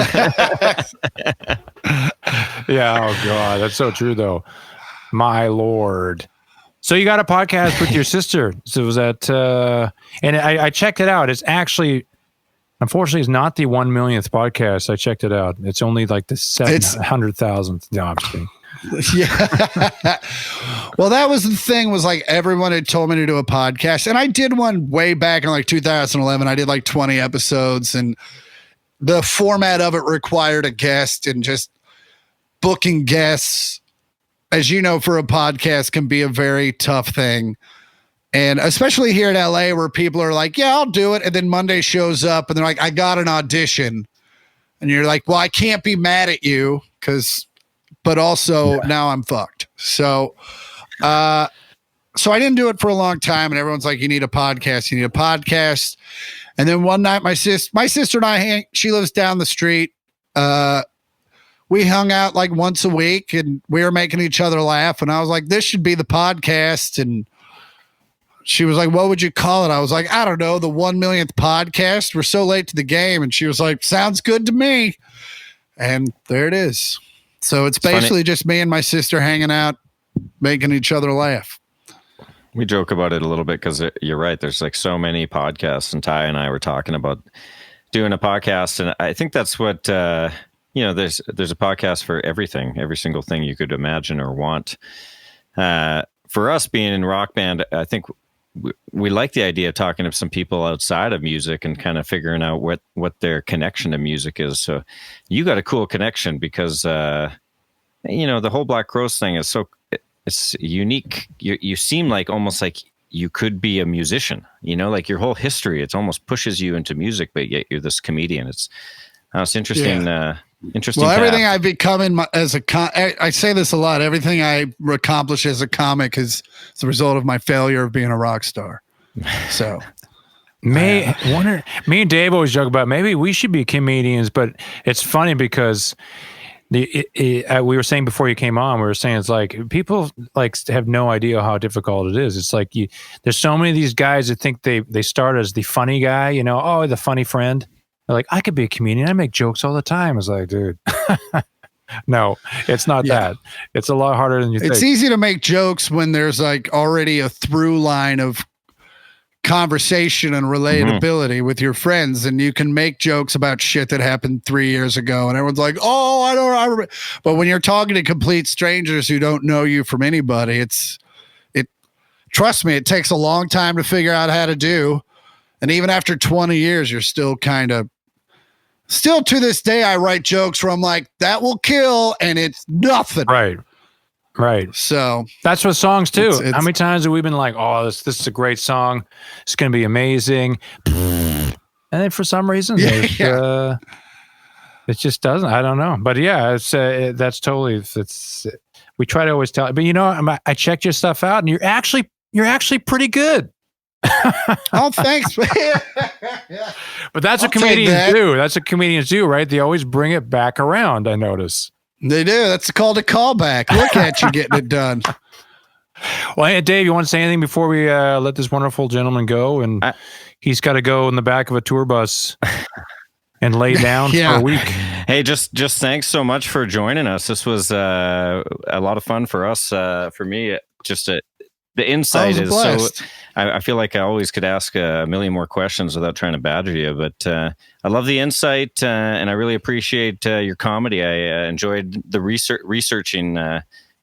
Yeah. Oh God. That's so true though. My Lord. So you got a podcast with your sister. So was that, and I checked it out. It's actually, unfortunately, it's not the 1 millionth podcast. I checked it out. It's only like the 700,000th. No, I'm just kidding. Yeah. Well, that was the thing, was like everyone had told me to do a podcast. And I did one way back in like 2011. I did like 20 episodes, and the format of it required a guest, and just booking guests, as you know, for a podcast can be a very tough thing. And especially here in LA, where people are like, yeah, I'll do it. And then Monday shows up and they're like, I got an audition. And you're like, well, I can't be mad at you but also now I'm fucked. So I didn't do it for a long time. And everyone's like, you need a podcast. And then one night my sister and I, she lives down the street. We hung out like once a week, and we were making each other laugh. And I was like, this should be the podcast. And she was like, what would you call it? I was like, I don't know, the 1 millionth podcast. We're so late to the game. And she was like, sounds good to me. And there it is. So it's basically just me and my sister hanging out, making each other laugh. We joke about it a little bit because you're right. There's like so many podcasts, and Ty and I were talking about doing a podcast. And I think that's what, there's a podcast for everything, every single thing you could imagine or want. For us being in rock band, I think we like the idea of talking to some people outside of music and kind of figuring out what their connection to music is. So you got a cool connection because, the whole Black Crowes thing is it's unique. You seem like almost like you could be a musician, like your whole history, it almost pushes you into music, but yet you're this comedian. It's interesting. Yeah. Interesting. Well, path. everything I've become I say this a lot. Everything I accomplish as a comic is the result of my failure of being a rock star. So, me and Dave always joke about maybe we should be comedians, but it's funny because we were saying before you came on, we were saying it's like people like have no idea how difficult it is. It's like there's so many of these guys that think they start as the funny guy, the funny friend. They're like, I could be a comedian. I make jokes all the time. It's like, dude, no, it's not that. It's a lot harder than you think. It's easy to make jokes when there's like already a through line of conversation and relatability with your friends, and you can make jokes about shit that happened 3 years ago, and everyone's like, oh, I remember. But when you're talking to complete strangers who don't know you from anybody, trust me, it takes a long time to figure out how to do. And even after 20 years, you're still still to this day, I write jokes where I'm like, that will kill, and it's nothing. Right. So that's what songs too. It's, how many times have we been like, oh, this is a great song. It's going to be amazing. And then for some reason, it just doesn't. I don't know. But yeah, that's totally, we try to always tell, but I checked your stuff out, and you're actually pretty good. Oh, thanks. But that's what comedians do. That's what comedians do, right? They always bring it back around, I notice. They do. That's called a callback. Look at you getting it done. Well, hey, Dave, you want to say anything before we let this wonderful gentleman go? And he's got to go in the back of a tour bus and lay down for a week. Hey, just thanks so much for joining us. This was a lot of fun for us. For me, the insight is so. I feel like I always could ask a million more questions without trying to badger you, but I love the insight, and I really appreciate your comedy. I enjoyed the researching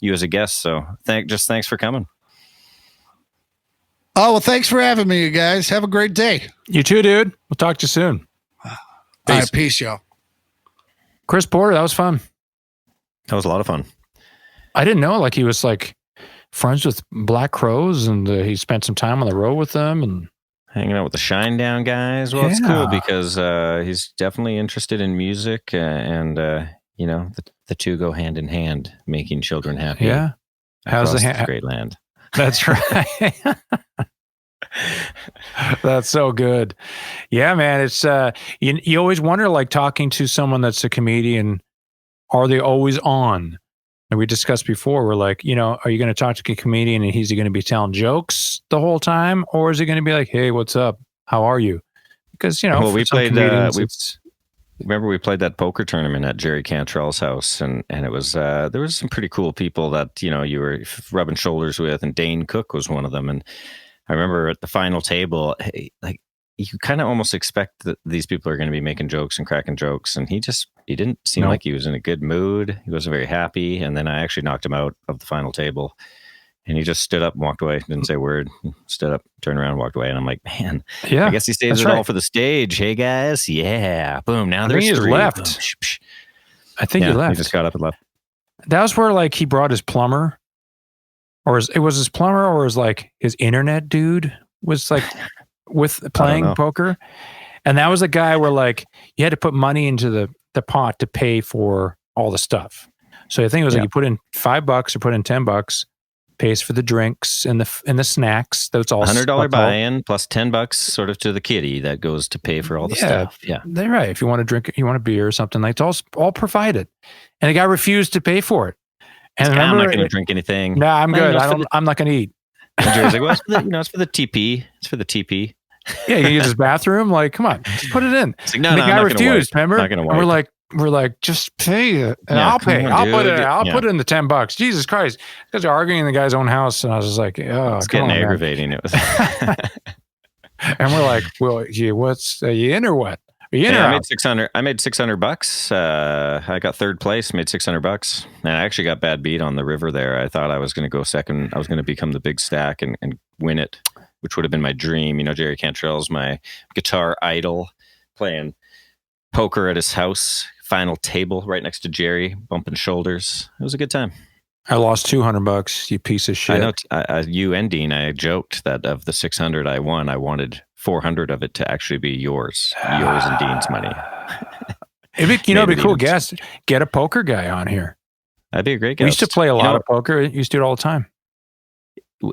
you as a guest. So thanks for coming. Oh, well, thanks for having me, you guys. Have a great day. You too, dude. We'll talk to you soon. All right, peace, y'all. Chris Porter, that was fun. That was a lot of fun. I didn't know, like, he was like friends with Black Crowes, and he spent some time on the road with them and hanging out with the Shinedown guys. Well, it's cool because he's definitely interested in music, and you know, the two go hand in hand, making children happy. Yeah, how's the great land? That's right. That's so good. Yeah, man. It's you always wonder, like, talking to someone that's a comedian, are they always on? And we discussed before, we're like, you know, are you going to talk to a comedian and he's going to be telling jokes the whole time, or is he going to be like, hey, what's up? How are you? Because, you know, well, we played remember we played that poker tournament at Jerry Cantrell's house, and it was there was some pretty cool people that, you know, you were rubbing shoulders with, and Dane Cook was one of them. And I remember at the final table, like, you kind of almost expect that these people are going to be making jokes and cracking jokes, and he didn't seem like he was in a good mood. He wasn't very happy, and then I actually knocked him out of the final table, and he just stood up and walked away, didn't say a word, stood up, turned around, walked away, and I'm like, man, I guess he saves it all for the stage. Hey guys, yeah, boom, now there's three. Left. I think he left. He just got up and left. That was where, like, he brought his plumber, or it was his plumber, or was like his internet dude was like with playing poker. And that was the guy where, like, you had to put money into the pot to pay for all the stuff. So I think it was like you put in $5 or put in $10, pays for the drinks and the snacks. That's all $100 buy-in plus $10 sort of to the kitty that goes to pay for all the stuff. Yeah, they're right. If you want to drink, you want a beer or something, like, it's all provided. And the guy refused to pay for it. And I'm not going to drink anything. No, I'm good. I'm not going to eat. Jerry's like, well, it's for the TP. It's for the TP. Yeah, you can use his bathroom. Like, come on, just put it in. It's like, no, the guy refused. Remember? And we're like, just pay it, and I'll pay. I'll put it in the $10. Jesus Christ, because they're arguing in the guy's own house, and I was just like, oh, it's getting aggravating. Man. It was. And we're like, well, gee, what's you in or what? Are you in or out? I made $600. I got third place, made $600, and I actually got bad beat on the river there. I thought I was going to go second. I was going to become the big stack and win it, which would have been my dream. You know, Jerry Cantrell's my guitar idol, playing poker at his house, final table right next to Jerry, bumping shoulders. It was a good time. I lost $200, you piece of shit. I know. You and Dean, I joked that of the 600 I won, I wanted 400 of it to actually be yours and Dean's money. It'd be cool. Get a poker guy on here. That'd be a great guest. We used to play a lot of poker. We used to do it all the time.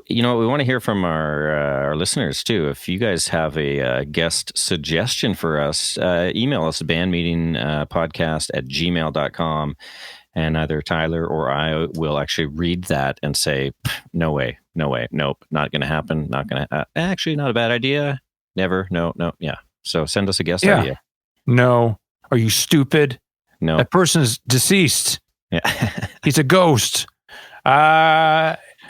You know, we want to hear from our listeners too. If you guys have a guest suggestion for us, email us bandmeetingpodcast@gmail.com, and either Tyler or I will actually read that and say, no way, nope, not going to happen, not going to, actually not a bad idea, never, no, yeah. So send us a guest idea. No, are you stupid? No. That person's deceased. Yeah. He's a ghost.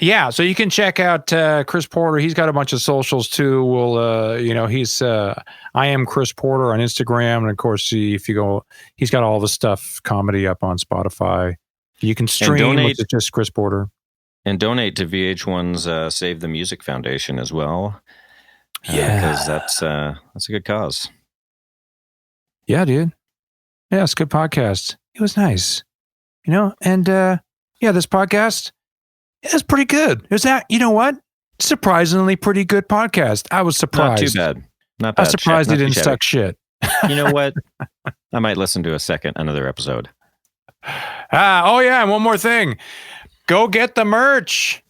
Yeah, so you can check out Chris Porter. He's got a bunch of socials too. We'll, he's I am Chris Porter on Instagram, and of course, if you go, he's got all the stuff comedy up on Spotify. You can stream with just Chris Porter, and donate to VH1's Save the Music Foundation as well. Because that's a good cause. Yeah, dude. Yeah, it's a good podcast. It was nice, and this podcast. It's pretty good. Is that, you know what? Surprisingly pretty good podcast. I was surprised. Not too bad. Not bad. I was surprised it didn't suck shit. You know what? I might listen to another episode. And one more thing. Go get the merch.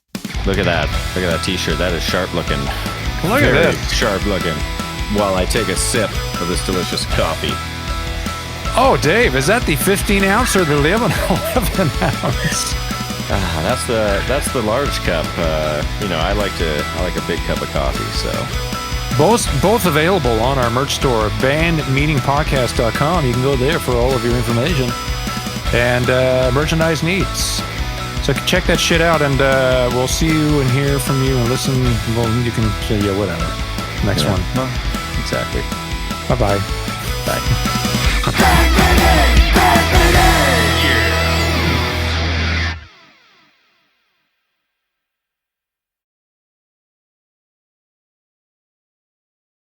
Look at that. Look at that t-shirt. That is sharp looking. Look at this. Sharp looking. While I take a sip of this delicious coffee. Oh, Dave, is that the 15 ounce or the 11 ounce? That's the large cup. I like a big cup of coffee. So both available on our merch store, bandmeetingpodcast.com. You can go there for all of your information and merchandise needs. So check that shit out, and we'll see you and hear from you and listen. Well, you can say, yeah, whatever. Next one. Well, exactly. Bye-bye. Bye.